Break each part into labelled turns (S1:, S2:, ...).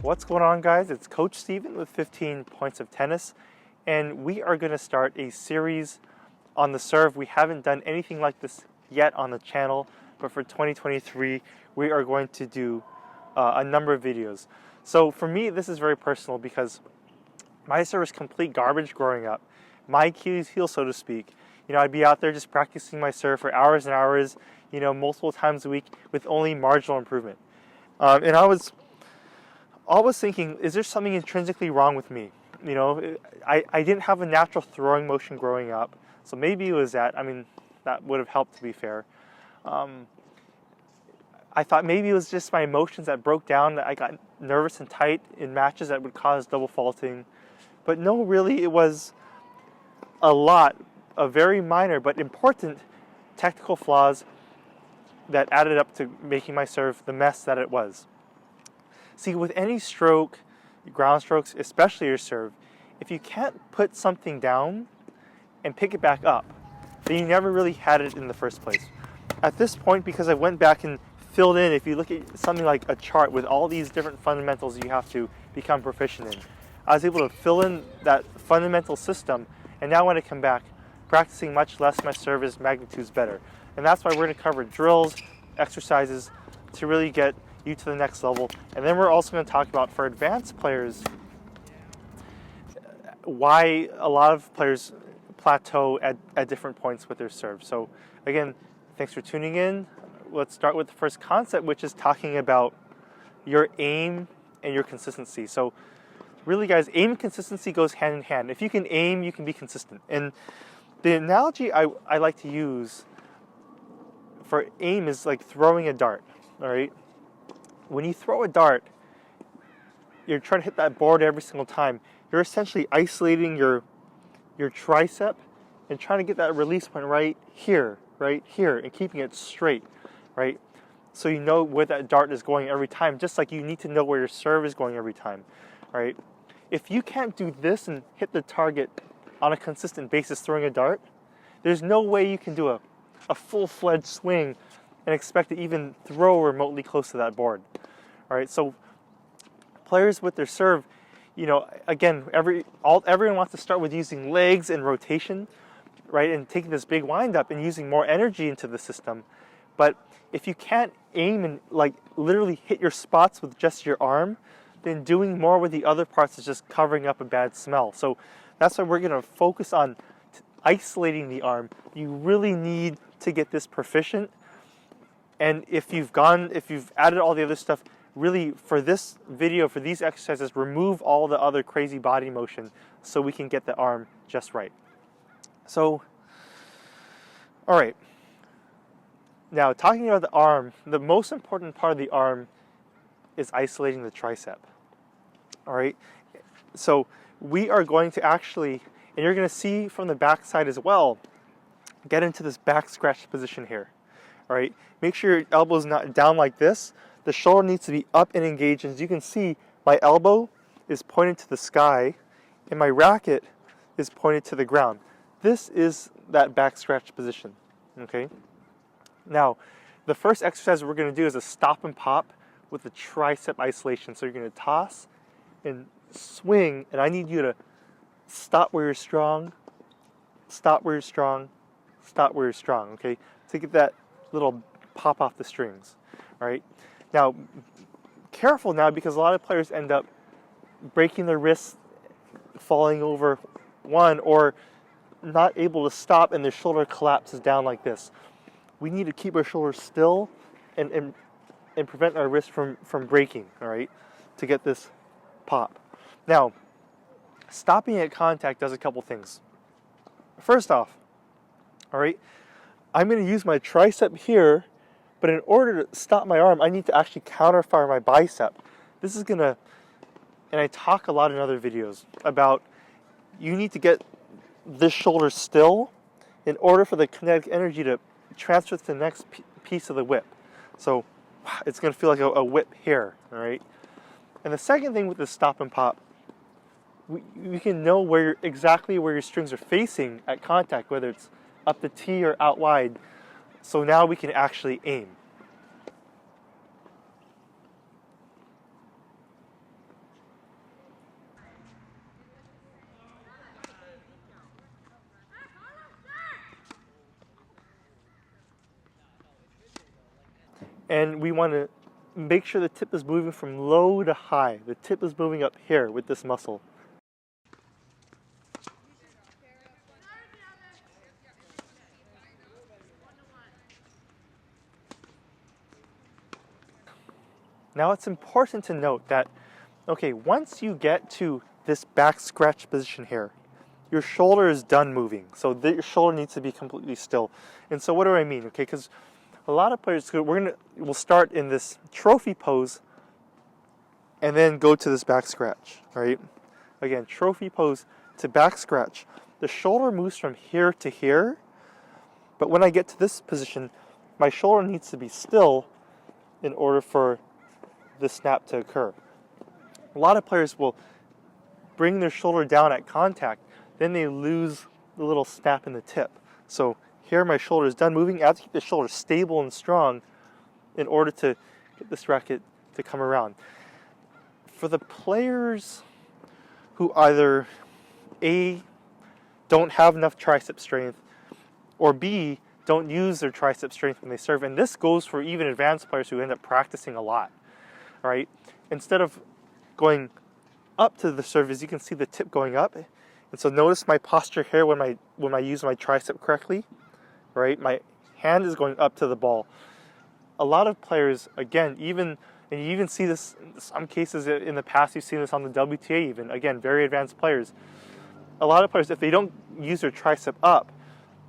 S1: What's going on, guys? It's Coach Steven with 15 Points of Tennis, and we are going to start a series on the serve. We haven't done anything like this yet on the channel, but for 2023 we are going to do a number of videos. So for me, this is very personal because my serve is complete garbage growing up. My Achilles heel, so to speak. You know, I'd be out there just practicing my serve for hours and hours, you know, multiple times a week with only marginal improvement. And I was always thinking, is there something intrinsically wrong with me? You know, I didn't have a natural throwing motion growing up, so maybe it was that. I mean, that would have helped, to be fair. I thought maybe it was just my emotions that broke down, that I got nervous and tight in matches that would cause double faulting. But no, really, it was a lot of very minor but important technical flaws that added up to making my serve the mess that it was. See, with any stroke, ground strokes, especially your serve, if you can't put something down and pick it back up, then you never really had it in the first place. At this point, because I went back and filled in, if you look at something like a chart with all these different fundamentals you have to become proficient in, I was able to fill in that fundamental system, and now when I come back, practicing much less, my serve is magnitudes better. And that's why we're going to cover drills, exercises to really get you to the next level. And then we're also going to talk about, for advanced players, why a lot of players plateau at different points with their serve. So again, thanks for tuning in. Let's start with the first concept, which is talking about your aim and your consistency. So really, guys, aim and consistency goes hand in hand. If you can aim, you can be consistent. And the analogy I like to use for aim is like throwing a dart, all right? When you throw a dart, you're trying to hit that board every single time. You're essentially isolating your tricep and trying to get that release point right here, and keeping it straight, right? So you know where that dart is going every time, just like you need to know where your serve is going every time, right? If you can't do this and hit the target on a consistent basis throwing a dart, there's no way you can do a full-fledged swing and expect to even throw remotely close to that board. All right, so players with their serve, you know, again, everyone wants to start with using legs and rotation, right, and taking this big wind up and using more energy into the system. But if you can't aim and like literally hit your spots with just your arm, then doing more with the other parts is just covering up a bad smell. So that's why we're going to focus on isolating the arm. You really need to get this proficient. And if you've added all the other stuff, really for this video, for these exercises, remove all the other crazy body motion so we can get the arm just right. So, all right. Now, talking about the arm, the most important part of the arm is isolating the tricep. All right. So we are going to actually, and you're going to see from the back side as well, get into this back scratch position here. All right. Make sure your elbow is not down like this. The shoulder needs to be up and engaged. As you can see, my elbow is pointed to the sky, and my racket is pointed to the ground. This is that back scratch position. Okay. Now, the first exercise we're going to do is a stop and pop with the tricep isolation. So you're going to toss and swing, and I need you to stop where you're strong, stop where you're strong, stop where you're strong, okay? To get that little pop off the strings, all right? Now, careful now, because a lot of players end up breaking their wrists, falling over one, or not able to stop, and their shoulder collapses down like this. We need to keep our shoulders still and prevent our wrist from breaking, all right, to get this pop. Now, stopping at contact does a couple things. First off, all right, I'm going to use my tricep here, but in order to stop my arm, I need to actually counterfire my bicep. This is going to, and I talk a lot in other videos about, you need to get this shoulder still in order for the kinetic energy to transfer to the next piece of the whip. So it's going to feel like a whip here, all right? And the second thing with the stop and pop, you can know exactly where your strings are facing at contact, whether it's up the tee or out wide. So now we can actually aim. And we want to make sure the tip is moving from low to high. The tip is moving up here with this muscle. Now it's important to note that, okay, once you get to this back scratch position here, your shoulder is done moving. So your shoulder needs to be completely still. And so what do I mean? Okay, because a lot of players, we'll start in this trophy pose and then go to this back scratch, right? Again, trophy pose to back scratch. The shoulder moves from here to here, but when I get to this position, my shoulder needs to be still in order for the snap to occur. A lot of players will bring their shoulder down at contact, then they lose the little snap in the tip. So here my shoulder is done moving. I have to keep the shoulder stable and strong in order to get this racket to come around. For the players who either A, don't have enough tricep strength, or B, don't use their tricep strength when they serve, and this goes for even advanced players who end up practicing a lot, right? Instead of going up to the serve, as you can see the tip going up, and so notice my posture here when I use my tricep correctly, right? My hand is going up to the ball. A lot of players, again, and you even see this in some cases in the past, you've seen this on the WTA even, again, very advanced players. A lot of players, if they don't use their tricep up,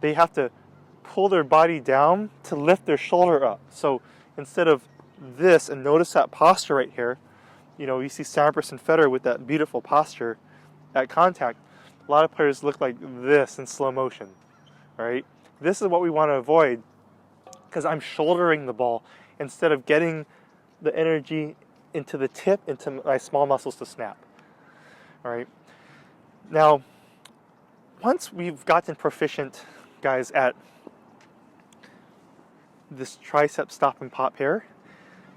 S1: they have to pull their body down to lift their shoulder up. So instead of this, and notice that posture right here, you know, you see Sampras and Federer with that beautiful posture at contact. A lot of players look like this in slow motion, right? This is what we want to avoid because I'm shouldering the ball instead of getting the energy into the tip, into my small muscles to snap, all right? Now, once we've gotten proficient, guys, at this tricep stop and pop here,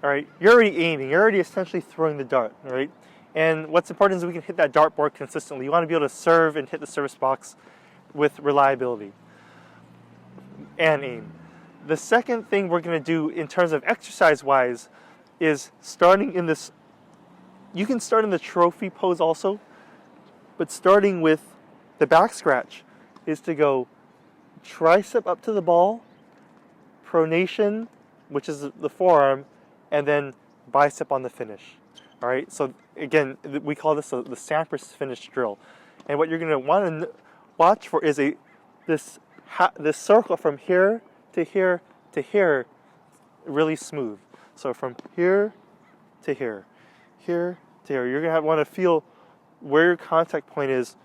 S1: all right, you're already aiming. You're already essentially throwing the dart, all right? And what's important is we can hit that dartboard consistently. You want to be able to serve and hit the service box with reliability and aim. The second thing we're going to do in terms of exercise-wise is starting in this, you can start in the trophy pose also, but starting with the back scratch is to go tricep up to the ball, pronation, which is the forearm, and then bicep on the finish. All right, so again, we call this the Sampras finish drill. And what you're going to want to watch for is this circle from here to here to here, really smooth. So from here to here, here to here. You're going to want to feel where your contact point is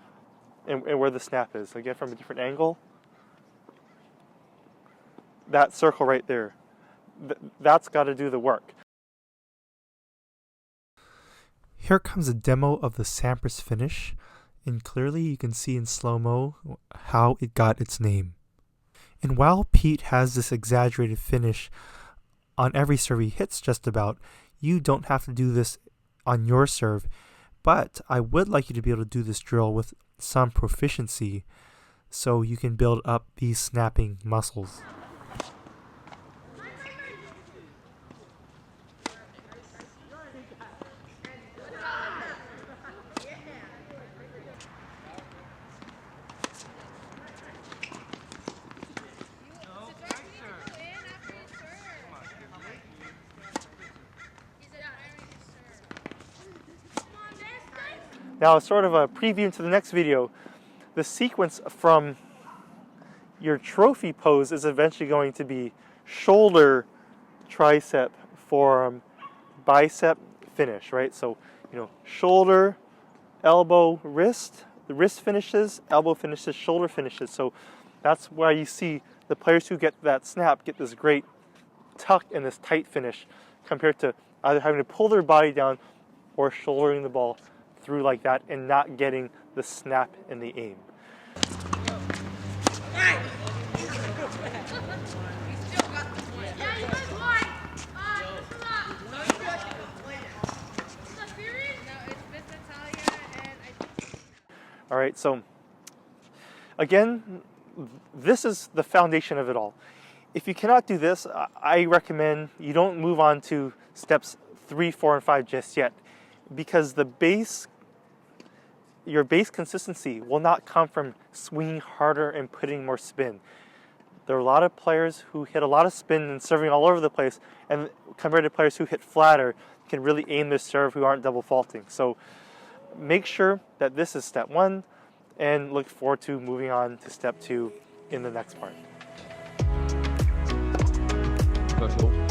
S1: and where the snap is. Again, from a different angle. That circle right there, that's got to do the work. Here comes a demo of the Sampras finish, and clearly you can see in slow-mo how it got its name. And while Pete has this exaggerated finish on every serve he hits just about, you don't have to do this on your serve, but I would like you to be able to do this drill with some proficiency so you can build up these snapping muscles. Now, sort of a preview into the next video, the sequence from your trophy pose is eventually going to be shoulder, tricep, forearm, bicep, finish, right? So, you know, shoulder, elbow, wrist, the wrist finishes, elbow finishes, shoulder finishes. So that's why you see the players who get that snap get this great tuck and this tight finish compared to either having to pull their body down or shouldering the ball through like that and not getting the snap and the aim. All right, so again, this is the foundation of it all. if you cannot do this, I recommend you don't move on to steps 3, 4, and 5 just yet, because your base consistency will not come from swinging harder and putting more spin. There are a lot of players who hit a lot of spin and serving all over the place, and compared to players who hit flatter, can really aim their serve who aren't double faulting. So make sure that this is step 1, and look forward to moving on to step 2 in the next part.
S2: First of all,